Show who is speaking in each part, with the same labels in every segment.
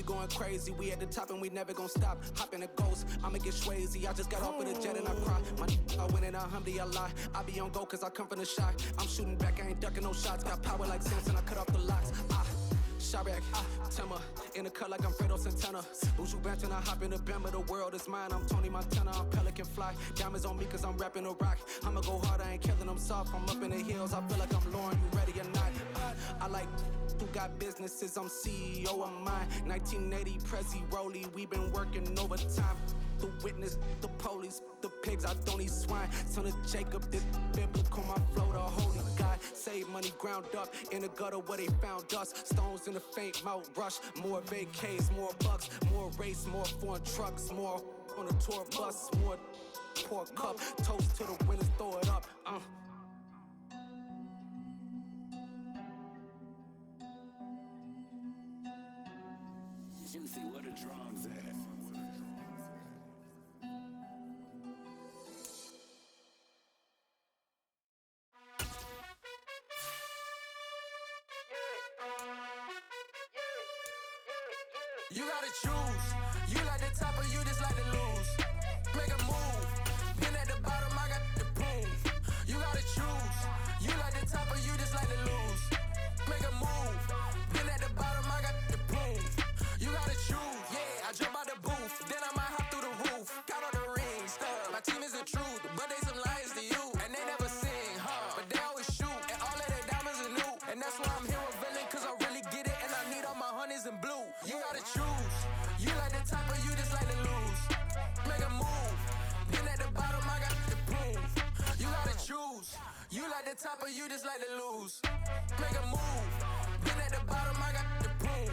Speaker 1: we going crazy. We at the top and we never gon' stop. Hop in a ghost, I'ma get Swayze. I just got off with a jet and I cry. My I win in a Humvee, I lie. I be on go cause I come from the shot. I'm shooting back, I ain't ducking no shots. Got power like Samson, I cut off the locks. Chirac, Timmer, in the cut like I'm Fredo Santana. Buju Banton, I hop in the Bama, the world is mine. I'm Tony Montana, I'm Pelican Fly. Diamonds on me cause I'm rapping a rock. I'ma go hard, I ain't killing them soft. I'm up in the hills, I feel like I'm Lauren, you ready or not? I like who got businesses, I'm CEO of mine. 1980, Prezi Rolly, we been working overtime. The witness, the police, the pigs, I don't eat swine. Son of Jacob, this biblical, my flow, the holy God. Save money ground up in the gutter where they found us. Stones in the faint mouth rush. More vacays, more bucks, more race, more foreign trucks, more on a tour bus, more pour cup. Toast to the winners, throw it up.
Speaker 2: Juicy, what a drums at.
Speaker 3: You gotta choose. You like the top or you just like to lose. Make a move. Been at the bottom, I got the proof. You gotta choose. You like the top or you just like to lose. Make a move. Been at the bottom, I got the proof. You gotta choose. Yeah, I jump out the booth. Then I might hop through the roof. Count all the rings. My team is the truth, but they some liars to you. And they never sing, but they always shoot. And all of their diamonds are new. And that's why I'm here with villain, cause I really get it. And I need all my honeys in blue. You gotta choose. You like the top or you just like to lose. Make a move. Been at the bottom, I got the proof. You gotta choose. You like the top or you just like to lose. Make a move. Been at the bottom, I got the proof.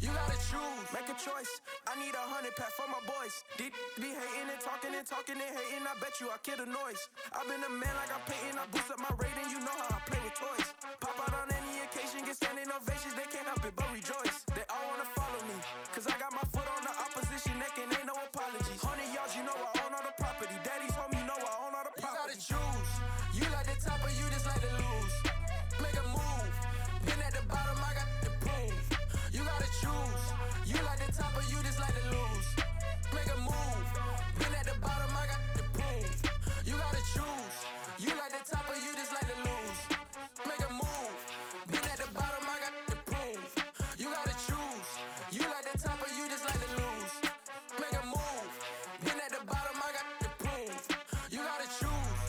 Speaker 3: You gotta choose. Make a choice. I need 100 pack for my boys. Be hating and talking and hating. I bet you I kill the noise. I've been a man like I'm Peyton. I boost up my rating. You know how I play with toys. Pop out on any occasion, get standing ovations. They can't help it but rejoice. They all wanna follow me, cause I got my foot on the opposition neck and ain't no apologies. 100 yards, you know I own all the property. Daddy's home, you know I own all the property. You gotta choose. You like the top or you just like to lose. Make a move. Been at the bottom, I got the proof. You gotta choose. You like the top or you just like to lose. Make a move. Been at the bottom, I got the proof. You gotta choose. You like the top or you just like to lose. Make a move. Been at the bottom, I got the proof. You gotta choose. You like the top or you just like to lose. Make a move. Been at the bottom, I got the proof. You gotta choose.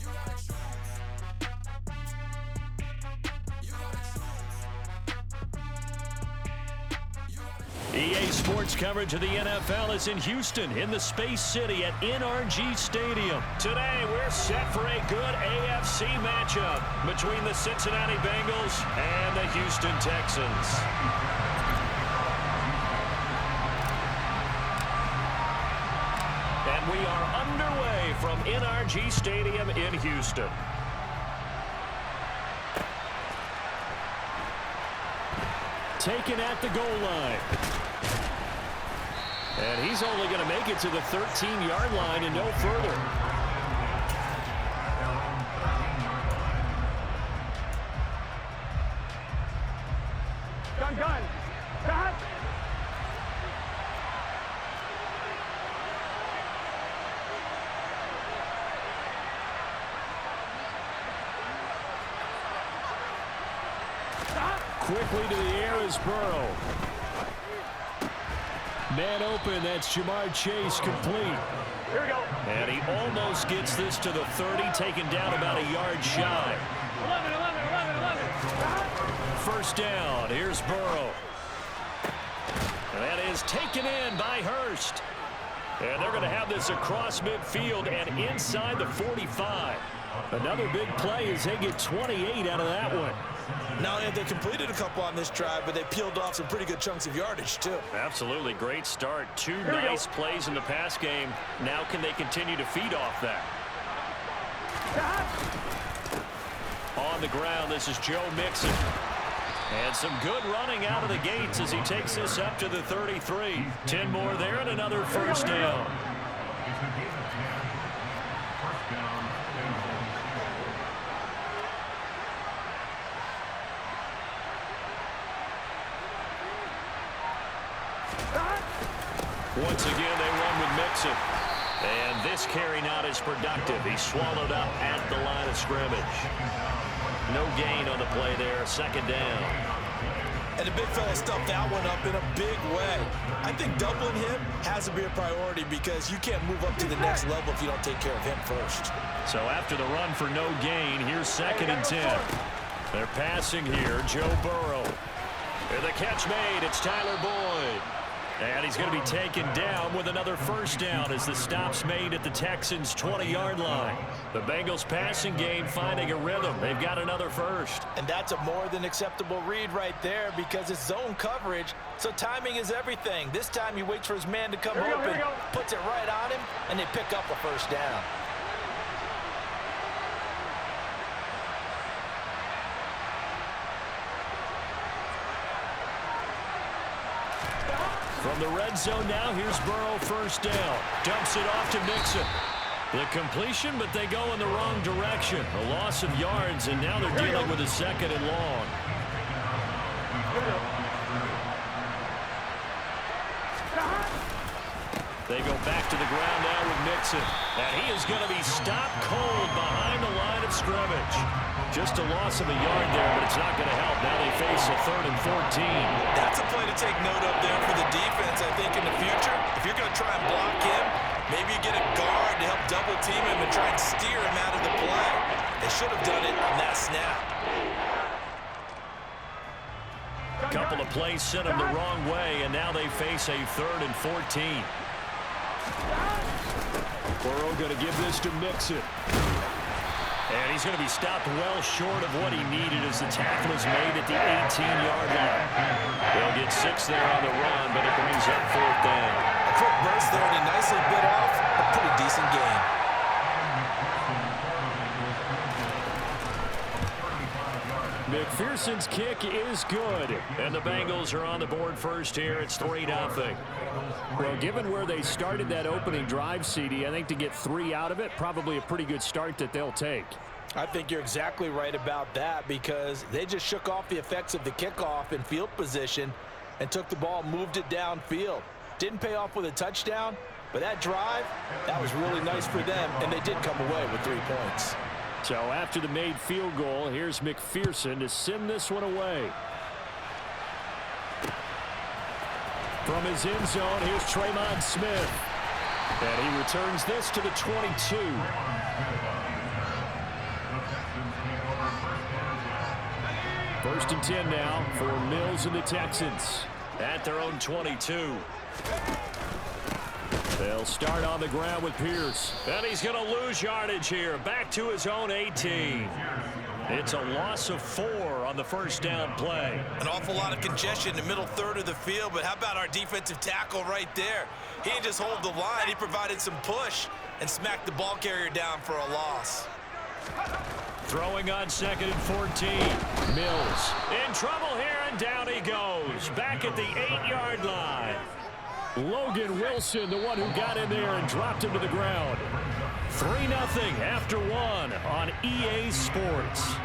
Speaker 3: You gotta choose. You gotta choose. You gotta
Speaker 4: EA Sports coverage of the NFL is in Houston, in the Space City at NRG Stadium. Today, we're set for a good AFC matchup between the Cincinnati Bengals and the Houston Texans. And we are underway from NRG Stadium in Houston. Taken at the goal line. And he's only going to make it to the 13-yard line and no further.
Speaker 5: Gun. Cut.
Speaker 4: Quickly to the air is Burrow. Man open, that's Jamar Chase, complete.
Speaker 5: Here we go.
Speaker 4: And he almost gets this to the 30, taken down about a yard shy.
Speaker 5: 11.
Speaker 4: First down, here's Burrow. That is taken in by Hurst. And they're going to have this across midfield and inside the 45. Another big play as they get 28 out of that one.
Speaker 6: Not only have they completed a couple on this drive, but they peeled off some pretty good chunks of yardage, too.
Speaker 4: Absolutely. Great start. Two nice plays in the pass game. Now can they continue to feed off that? On the ground, this is Joe Mixon. And some good running out of the gates as he takes this up to the 33. 10 more there and another first down. Once again, they run with Mixon. And this carry not as productive. He's swallowed up at the line of scrimmage. No gain on the play there. Second down.
Speaker 6: And the big fella stuffed that one up in a big way. I think doubling him has to be a priority because you can't move up to the next level if you don't take care of him first.
Speaker 4: So after the run for no gain, here's 2nd and 10. They're passing here. Joe Burrow. And the catch made. It's Tyler Boyd. And he's going to be taken down with another first down as the stop's made at the Texans' 20-yard line. The Bengals passing game finding a rhythm. They've got another first.
Speaker 6: And that's a more than acceptable read right there because it's zone coverage, so timing is everything. This time he waits for his man to come open, puts it right on him, and they pick up a first down.
Speaker 4: From the red zone now, here's Burrow first down. Dumps it off to Mixon. The completion, but they go in the wrong direction. A loss of yards, and now they're dealing with a 2nd and long. They go back to the ground now with Mixon. And he is going to be stopped cold behind the line of scrimmage. Just a loss of a yard there, but it's not going to help. Now they face a 3rd and 14.
Speaker 6: That's a play to take note of there for the defense, I think, in the future. If you're going to try and block him, maybe you get a guard to help double team him and try and steer him out of the play. They should have done it on that snap.
Speaker 4: A couple of plays sent them the wrong way, and now they face a 3rd and 14. Burrow going to give this to Mixon. And he's going to be stopped well short of what he needed as the tackle is made at the 18-yard line. They'll get 6 there on the run, but it brings up 4th down.
Speaker 6: A quick burst there, and he nicely bit off a pretty decent gain.
Speaker 4: McPherson's kick is good, and the Bengals are on the board first here. It's 3-0. Well, given where they started that opening drive, CD, I think to get 3 out of it, probably a pretty good start that they'll take.
Speaker 6: I think you're exactly right about that because they just shook off the effects of the kickoff in field position and took the ball, moved it downfield. Didn't pay off with a touchdown, but that drive, that was really nice for them, and they did come away with 3 points.
Speaker 4: So after the made field goal, here's McPherson to send this one away. From his end zone, here's Tremont Smith. And he returns this to the 22. First and 10 now for Mills and the Texans at their own 22. They'll start on the ground with Pierce. And he's going to lose yardage here. Back to his own 18. It's a loss of 4 on the first down play.
Speaker 6: An awful lot of congestion in the middle third of the field, but how about our defensive tackle right there? He didn't just hold the line. He provided some push and smacked the ball carrier down for a loss.
Speaker 4: Throwing on 2nd and 14. Mills in trouble here, and down he goes. Back at the 8-yard line. Logan Wilson, the one who got in there and dropped him to the ground. 3-0 after 1 on EA Sports.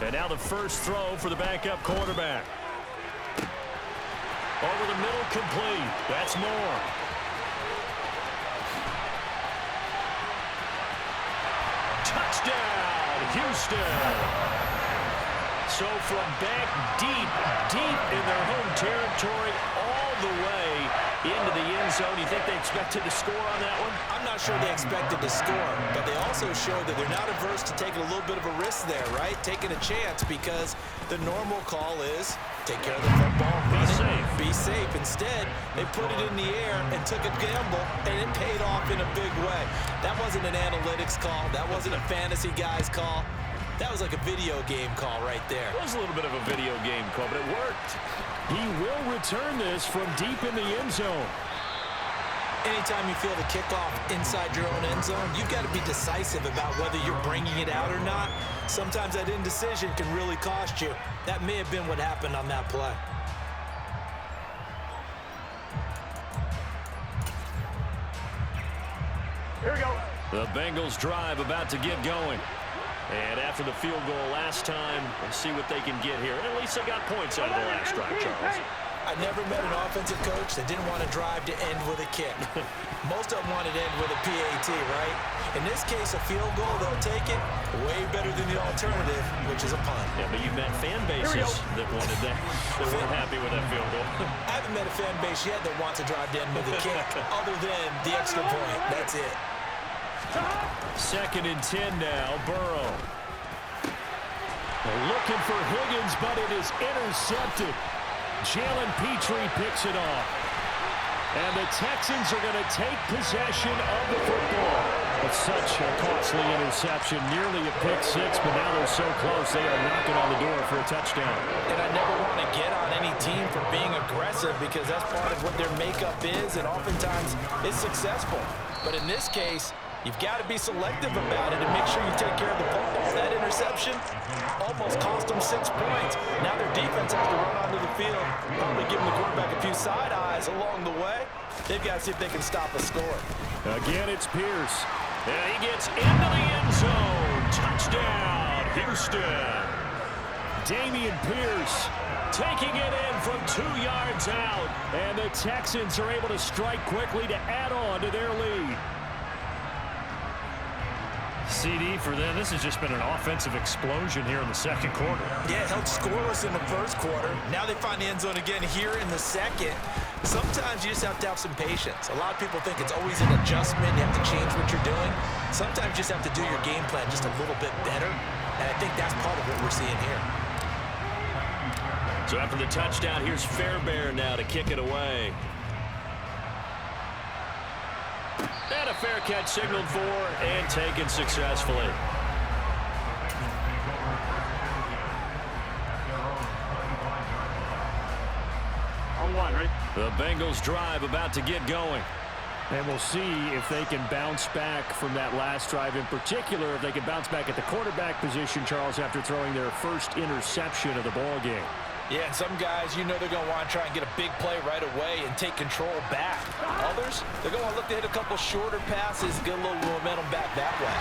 Speaker 4: And now the first throw for the backup quarterback. Over the middle, complete. That's Moore. Touchdown, Houston. So from back deep in their home territory, all the way into the end zone. You think they expected to score on that one?
Speaker 6: I'm not sure they expected to score, but they also showed that they're not averse to taking a little bit of a risk there, right? Taking a chance because the normal call is take care of the football, run it, be safe. Instead, they put it in the air and took a gamble, and it paid off in a big way. That wasn't an analytics call. That wasn't a fantasy guy's call. That was like a video game call right there.
Speaker 4: It was a little bit of a video game call, but it worked. He will return this from deep in the end zone.
Speaker 6: Anytime you feel the kickoff inside your own end zone, you've got to be decisive about whether you're bringing it out or not. Sometimes that indecision can really cost you. That may have been what happened on that play.
Speaker 5: Here we go.
Speaker 4: The Bengals drive about to get going. And after the field goal last time, we'll see what they can get here. At least they got points out of the last drive, Charles.
Speaker 6: I never met an offensive coach that didn't want to drive to end with a kick. Most of them wanted to end with a PAT, right? In this case, a field goal, they'll take it way better than the alternative, which is a punt.
Speaker 4: Yeah, but you've met fan bases that wanted that, that weren't happy with that field goal.
Speaker 6: I haven't met a fan base yet that wants to drive to end with a kick, other than the extra point. That's it.
Speaker 4: 2nd and 10 now, Burrow. They're looking for Higgins, but it is intercepted. Jalen Petrie picks it off. And the Texans are going to take possession of the football. It's such a costly interception, nearly a pick six, but now they're so close they are knocking on the door for a touchdown.
Speaker 6: And I never want to get on any team for being aggressive because that's part of what their makeup is, and oftentimes it's successful. But in this case, you've got to be selective about it and make sure you take care of the football. That interception almost cost them 6 points. Now their defense has to run onto the field, probably giving the quarterback a few side eyes along the way. They've got to see if they can stop a score.
Speaker 4: Again, it's Pierce. And he gets into the end zone. Touchdown, Houston. Dameon Pierce taking it in from 2 yards out. And the Texans are able to strike quickly to add on to their lead. CD for them. This has just been an offensive explosion here in the second quarter.
Speaker 6: Yeah, held scoreless in the first quarter. Now they find the end zone again here in the second. Sometimes you just have to have some patience. A lot of people think it's always an adjustment. You have to change what you're doing. Sometimes you just have to do your game plan just a little bit better. And I think that's part of what we're seeing here.
Speaker 4: So after the touchdown, here's Fairbairn now to kick it away. And a fair catch signaled for and taken successfully.
Speaker 5: On one, right?
Speaker 4: The Bengals drive about to get going. And we'll see if they can bounce back from that last drive in particular, if they can bounce back at the quarterback position, Charles, after throwing their first interception of the ball game.
Speaker 6: Yeah, and some guys, you know they're going to want to try and get a big play right away and take control back. Others, they're going to want to look to hit a couple shorter passes, get a little momentum back that way.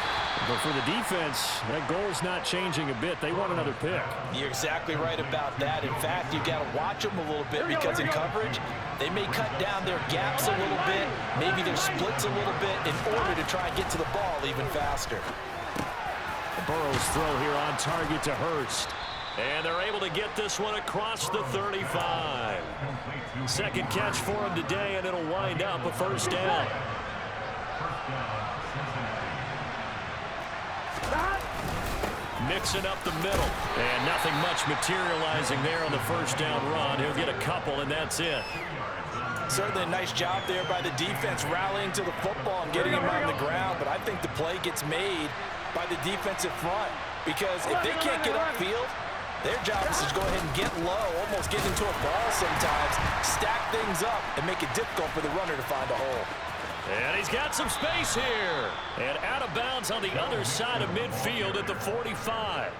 Speaker 4: But for the defense, that goal's not changing a bit. They want another pick.
Speaker 6: You're exactly right about that. In fact, you got to watch them a little bit because in coverage, they may cut down their gaps a little bit, maybe their splits a little bit in order to try and get to the ball even faster.
Speaker 4: Burrow's throw here on target to Hurst. And they're able to get this one across the 35. Second catch for him today, and it'll wind up a first down. Mixing up the middle. And nothing much materializing there on the first down run. He'll get a couple, and that's it.
Speaker 6: Certainly a nice job there by the defense rallying to the football and getting him on the ground. But I think the play gets made by the defensive front. Because if they can't get upfield, their job is to go ahead and get low, almost get into a ball sometimes, stack things up, and make it difficult for the runner to find a hole.
Speaker 4: And he's got some space here. And out of bounds on the other side of midfield at the 45.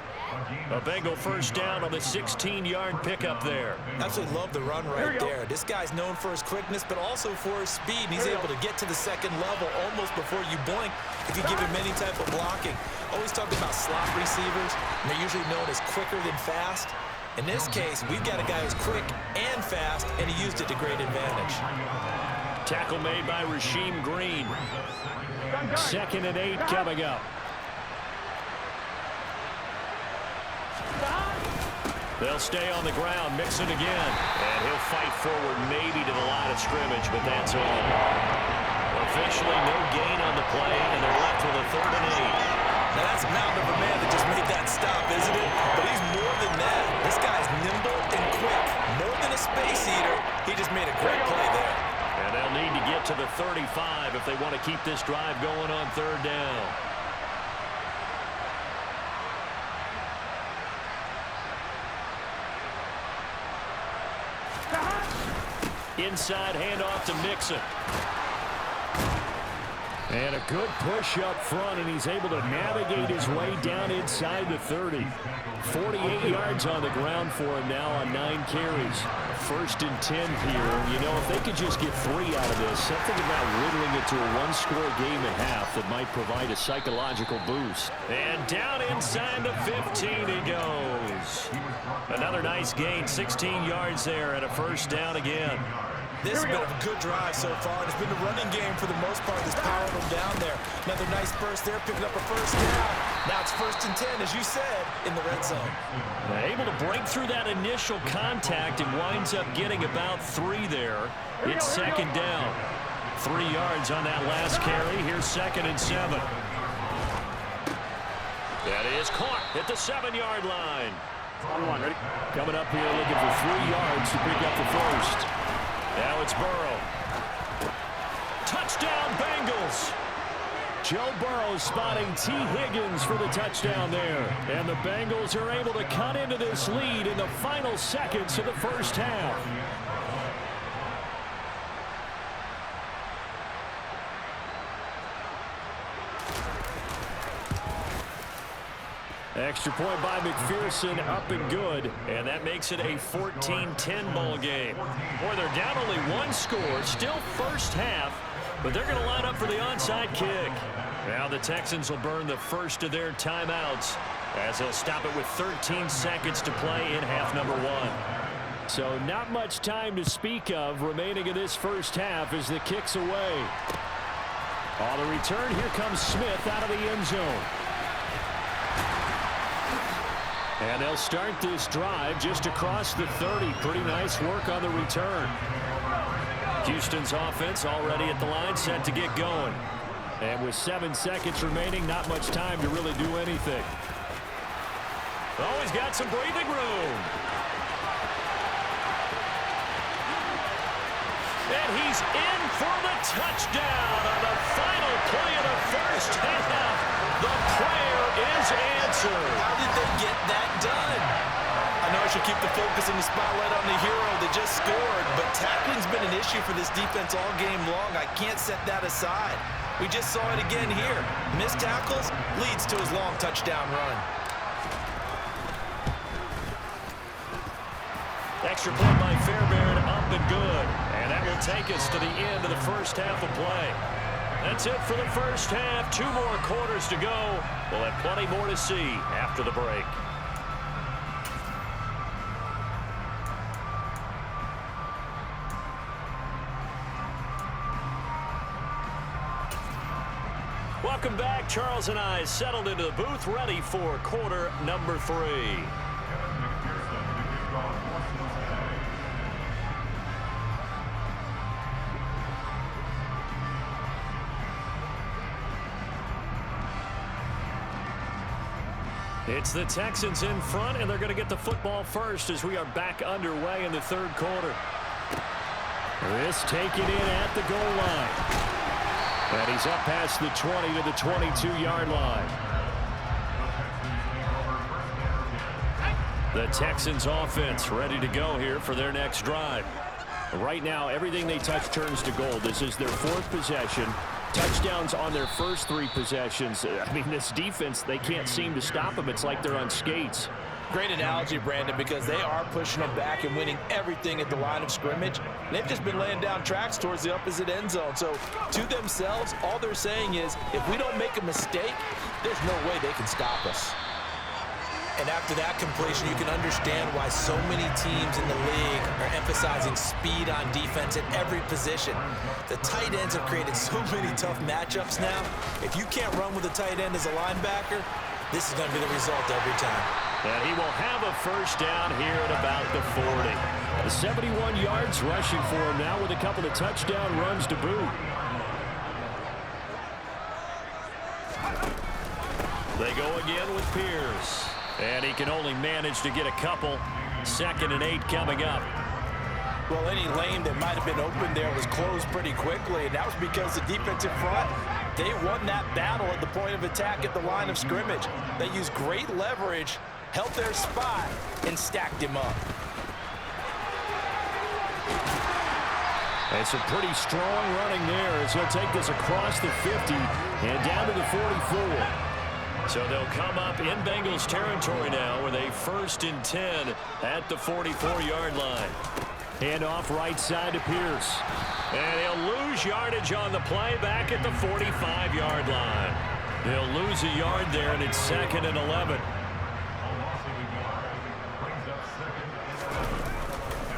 Speaker 4: A Bengal first down on the 16-yard pickup there.
Speaker 6: Absolutely love the run right there. This guy's known for his quickness, but also for his speed. And he's able to get to the second level almost before you blink if you give him any type of blocking. Always talking about slot receivers, and they're usually known as quicker than fast. In this case, we've got a guy who's quick and fast, and he used it to great advantage.
Speaker 4: Tackle made by Rasheem Green. 2nd and 8 coming up. They'll stay on the ground, Mixon again. And he'll fight forward maybe to the line of scrimmage, but that's all. Officially no gain on the play, and they're left with a 3rd and 8.
Speaker 6: Now that's a mountain of a man that just made that stop, isn't it? But he's more than that. This guy's nimble and quick. More than a space eater, he just made a great play there.
Speaker 4: And they'll need to get to the 35 if they want to keep this drive going on 3rd down. Inside handoff to Mixon. And a good push up front, and he's able to navigate his way down inside the 30. 48 yards on the ground for him now on 9 carries. 1st and 10 here. You know, if they could just get 3 out of this, something about whittling it to a 1-score game at half that might provide a psychological boost. And down inside the 15 he goes. Another nice gain, 16 yards there, and a 1st down again.
Speaker 6: This has been a good drive so far. It's been the running game for the most part that's powering them down there. Another nice burst there, picking up a 1st down. Now it's 1st and 10, as you said, in the red zone.
Speaker 4: Able to break through that initial contact and winds up getting about 3 there. It's 2nd down. 3 yards on that last carry. Here's 2nd and 7. That is caught at the 7-yard line.
Speaker 5: On 1, ready?
Speaker 4: Coming up here looking for 3 yards to pick up the 1st. Now it's Burrow. Touchdown, Bengals. Joe Burrow spotting T. Higgins for the touchdown there. And the Bengals are able to cut into this lead in the final seconds of the 1st half. Extra point by McPherson, up and good, and that makes it a 14-10 ball game. Boy, they're down only 1 score, still 1st half, but they're going to line up for the onside kick. Now the Texans will burn the 1st of their timeouts as they'll stop it with 13 seconds to play in half number 1. So not much time to speak of remaining in this 1st half as the kick's away. On the return, here comes Smith out of the end zone. And they'll start this drive just across the 30. Pretty nice work on the return. Houston's offense already at the line, set to get going. And with 7 seconds remaining, not much time to really do anything. Oh, he's got some breathing room. And he's in for the touchdown on the final play of the 1st half. The prayer is answered.
Speaker 6: How did they get that done? I know I should keep the focus and the spotlight on the hero that just scored, but tackling's been an issue for this defense all game long. I can't set that aside. We just saw it again here. Missed tackles leads to his long touchdown run.
Speaker 4: Extra point by Fairbairn, up and good. And that will take us to the end of the 1st half of play. That's it for the 1st half. 2 more quarters to go. We'll have plenty more to see after the break. Welcome back. Charles and I settled into the booth, ready for quarter number 3. It's the Texans in front, and they're going to get the football first as we are back underway in the 3rd quarter. This taken in at the goal line. And he's up past the 20 to the 22-yard line. The Texans offense ready to go here for their next drive. Right now, everything they touch turns to gold. This is their 4th possession. Touchdowns on their first 3 possessions. I mean, this defense, they can't seem to stop them. It's like they're on skates.
Speaker 6: Great analogy, Brandon, because they are pushing them back and winning everything at the line of scrimmage. They've just been laying down tracks towards the opposite end zone. So to themselves, all they're saying is, if we don't make a mistake, there's no way they can stop us. And after that completion, you can understand why so many teams in the league are emphasizing speed on defense at every position. The tight ends have created so many tough matchups now. If you can't run with a tight end as a linebacker, this is going to be the result every time.
Speaker 4: And he will have a 1st down here at about the 40. The 71 yards rushing for him now with a couple of touchdown runs to boot. They go again with Pierce. And he can only manage to get a couple. 2nd and 8 coming up.
Speaker 6: Well, any lane that might have been open there was closed pretty quickly, and that was because the defense in front, they won that battle at the point of attack at the line of scrimmage. They used great leverage, held their spot, and stacked him up.
Speaker 4: And some pretty strong running there as he'll take this across the 50 and down to the 44. So they'll come up in Bengals territory now with a 1st and 10 at the 44-yard line. Hand off right side to Pierce. And he'll lose yardage on the play back at the 45-yard line. He'll lose a yard there, and it's 2nd and 11.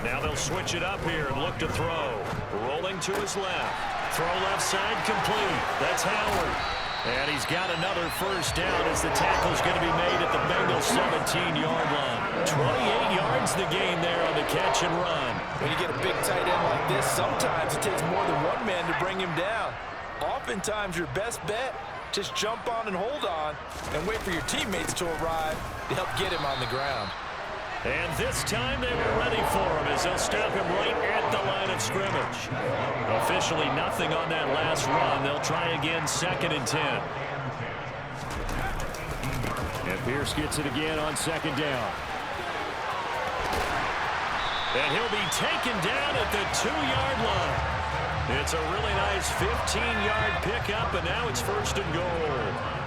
Speaker 4: Now they'll switch it up here and look to throw. Rolling to his left. Throw left side complete. That's Howard. And he's got another 1st down as the tackle's going to be made at the Bengals 17-yard line. 28 yards the gain there on the catch and run.
Speaker 6: When you get a big tight end like this, sometimes it takes more than one man to bring him down. Oftentimes your best bet, just jump on and hold on and wait for your teammates to arrive to help get him on the ground.
Speaker 4: And this time they were ready for him as they'll stop him right at the line of scrimmage. Officially nothing on that last run. They'll try again 2nd and 10. And Pierce gets it again on 2nd down. And he'll be taken down at the 2-yard line. It's a really nice 15-yard pickup, and now it's 1st and goal.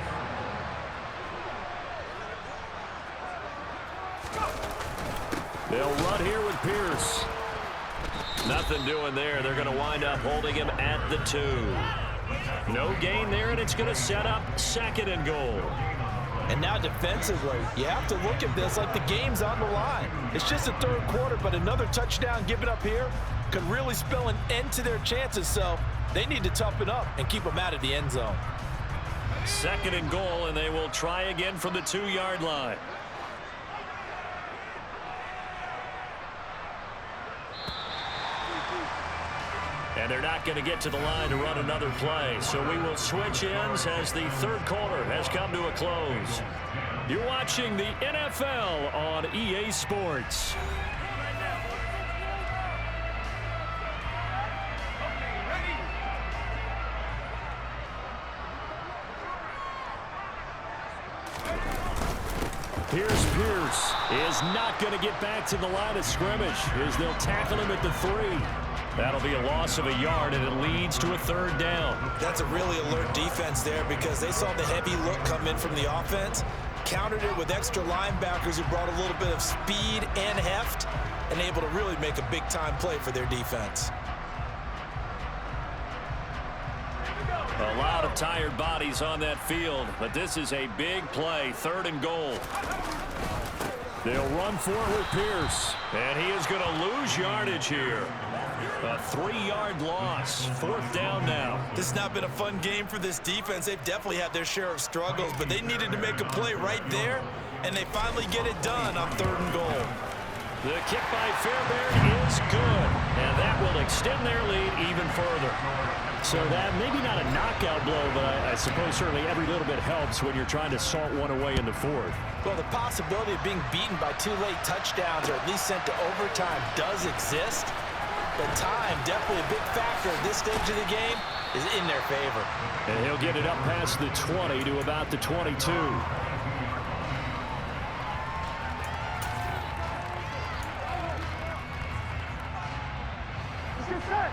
Speaker 4: They'll run here with Pierce. Nothing doing there. They're going to wind up holding him at the 2. No gain there, and it's going to set up 2nd and goal.
Speaker 6: And now defensively, you have to look at this like the game's on the line. It's just the 3rd quarter, but another touchdown given up here could really spell an end to their chances, so they need to toughen up and keep them out of the end zone.
Speaker 4: 2nd and goal, and they will try again from the 2-yard line. And they're not going to get to the line to run another play. So we will switch ends as the 3rd quarter has come to a close. You're watching the NFL on EA Sports. Pierce is not going to get back to the line of scrimmage as they'll tackle him at the 3. That'll be a loss of a yard, and it leads to a 3rd down.
Speaker 6: That's a really alert defense there because they saw the heavy look come in from the offense, countered it with extra linebackers who brought a little bit of speed and heft, and able to really make a big-time play for their defense.
Speaker 4: A lot of tired bodies on that field, but this is a big play, 3rd and goal. They'll run for it with Pierce, and he is going to lose yardage here. A 3-yard loss, 4th down now.
Speaker 6: This has not been a fun game for this defense. They've definitely had their share of struggles, but they needed to make a play right there, and they finally get it done on 3rd and goal.
Speaker 4: The kick by Fairbairn is good, and that will extend their lead even further. So that maybe not a knockout blow, but I suppose certainly every little bit helps when you're trying to salt one away in the 4th.
Speaker 6: Well, the possibility of being beaten by 2 late touchdowns or at least sent to overtime does exist. But time, definitely a big factor at this stage of the game, is in their favor.
Speaker 4: And he'll get it up past the 20 to about the 22.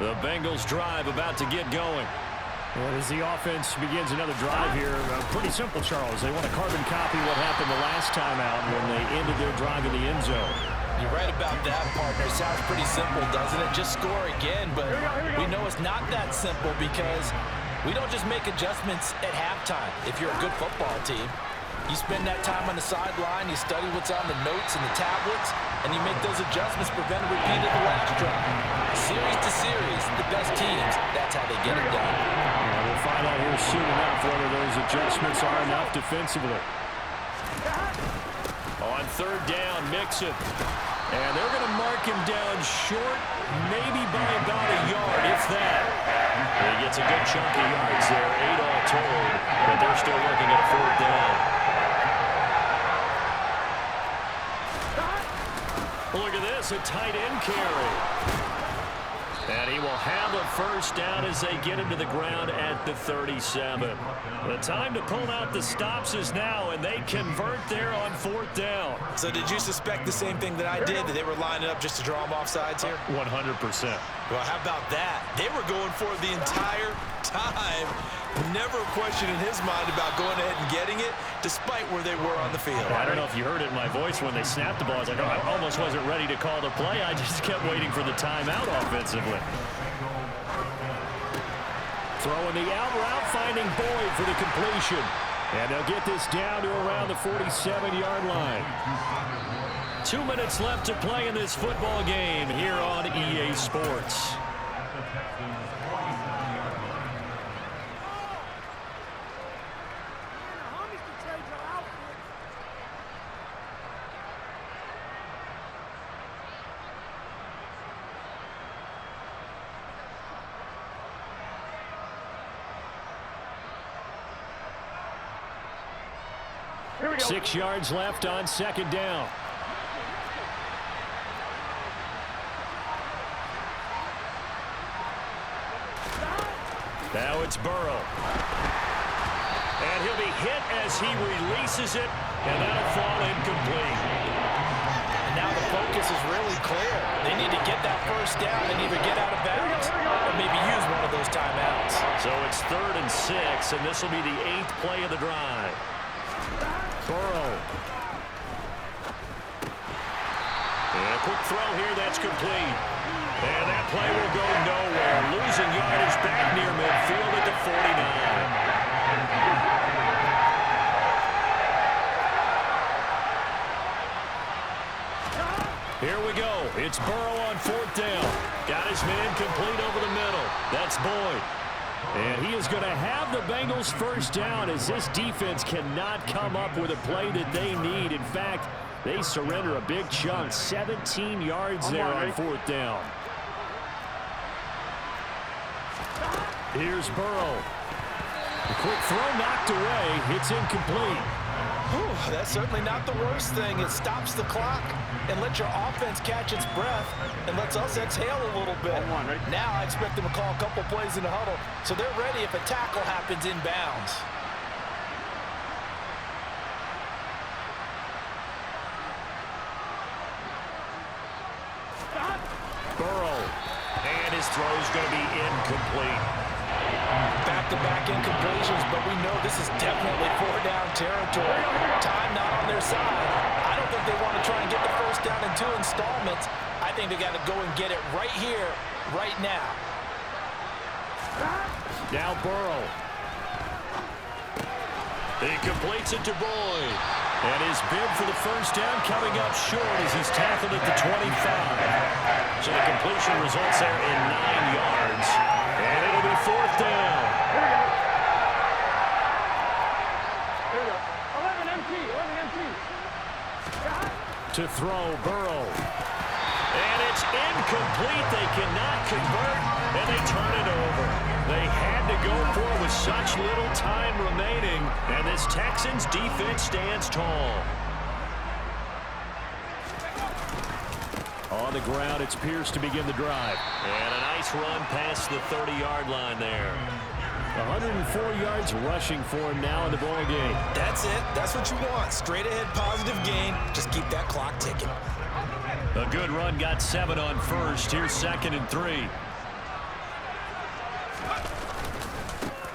Speaker 4: The Bengals drive about to get going. Well, as the offense begins another drive here, pretty simple, Charles. They want to carbon copy what happened the last time out when they ended their drive in the end zone.
Speaker 6: You're right about that, partner. Sounds pretty simple, doesn't it? Just score again, but we know it's not that simple because we don't just make adjustments at halftime if you're a good football team. You spend that time on the sideline, you study what's on the notes and the tablets, and you make those adjustments, prevent a repeat of the last drive. Series to series, the best teams, that's how they get it done.
Speaker 4: Yeah, we'll find out here soon enough whether those adjustments are enough defensively. On 3rd down, Mixon. And they're going to mark him down short, maybe by about a yard, if that. And he gets a good chunk of yards there, 8 all told, but they're still working at 4th down. Look at this, a tight end carry. And he will have a first down as they get him to the ground at the 37. The time to pull out the stops is now, and they convert there on 4th down.
Speaker 6: So did you suspect the same thing that I did, that they were lining up just to draw them off sides here?
Speaker 4: 100%.
Speaker 6: Well, how about that? They were going for it the entire time. Never a question in his mind about going ahead and getting it, despite where they were on the field.
Speaker 4: I don't know if you heard it in my voice when they snapped the ball. I was like, oh, I almost wasn't ready to call the play. I just kept waiting for the timeout offensively. Throwing the out route, finding Boyd for the completion. And they'll get this down to around the 47-yard line. 2 minutes left to play in this football game here on EA Sports.
Speaker 5: Here we go.
Speaker 4: 6 yards left on 2nd down. Now it's Burrow. And he'll be hit as he releases it, and that'll fall incomplete.
Speaker 6: And now the focus is really clear. They need to get that first down and either get out of bounds or maybe use one of those timeouts.
Speaker 4: So it's 3rd and 6, and this will be the 8th play of the drive. Burrow. And a quick throw here, that's complete. And that play will go nowhere. Losing yardage back near midfield at the 49. Here we go. It's Burrow on 4th down. Got his man complete over the middle. That's Boyd. And he is going to have the Bengals first down as this defense cannot come up with a play that they need. In fact, they surrender a big chunk. 17 yards there on 4th down. Here's Burrow. The quick throw knocked away. It's incomplete.
Speaker 6: Whew, that's certainly not the worst thing. It stops the clock and lets your offense catch its breath and lets us exhale a little bit. Now I expect them to call a couple plays in the huddle so they're ready if a tackle happens inbounds.
Speaker 4: Burrow. And his throw is going to be incomplete.
Speaker 6: Back-to-back incompletions, but we know this is definitely 4-down territory. Time not on their side. I don't think they want to try and get the first down in 2 installments. I think they got to go and get it right here, right now.
Speaker 4: Now Burrow. He completes it to Boyd. And his bid for the first down coming up short as he's tackled at the 25. So the completion results there in 9 yards. And it'll be 4th down.
Speaker 5: Here we go. 11 MT.
Speaker 4: To throw, Burrow. And it's incomplete. They cannot convert, and they turn it over. They had to go for it with such little time remaining, and this Texans defense stands tall. On the ground, it's Pierce to begin the drive. And a nice run past the 30-yard line there. 104 yards rushing for him now in the ball game.
Speaker 6: That's it. That's what you want. Straight ahead positive gain. Just keep that clock ticking.
Speaker 4: A good run got 7 on first. Here's 2nd and 3.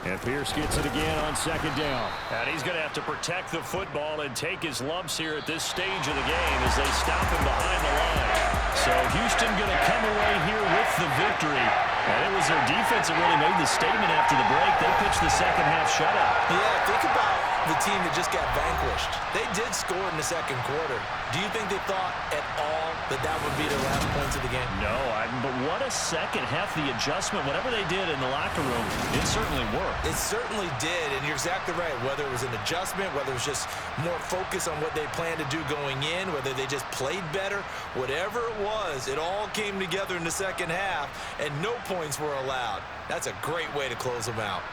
Speaker 4: And Pierce gets it again on 2nd down. And he's going to have to protect the football and take his lumps here at this stage of the game as they stop him behind the line. So Houston going to come away here with the victory. And it was their defense that really made the statement after the break. They pitched the second half shutout.
Speaker 6: Yeah, think about the team that just got vanquished. They did score in the second quarter. Do you think they thought at all that that would be their last points of the game?
Speaker 4: No, but what a second half. The adjustment, whatever they did in the locker room, it certainly worked.
Speaker 6: It certainly did, and you're exactly right. Whether it was an adjustment, whether it was just more focus on what they planned to do going in, whether they just played better, whatever it was, it all came together in the second half, and no points were allowed. That's a great way to close them out.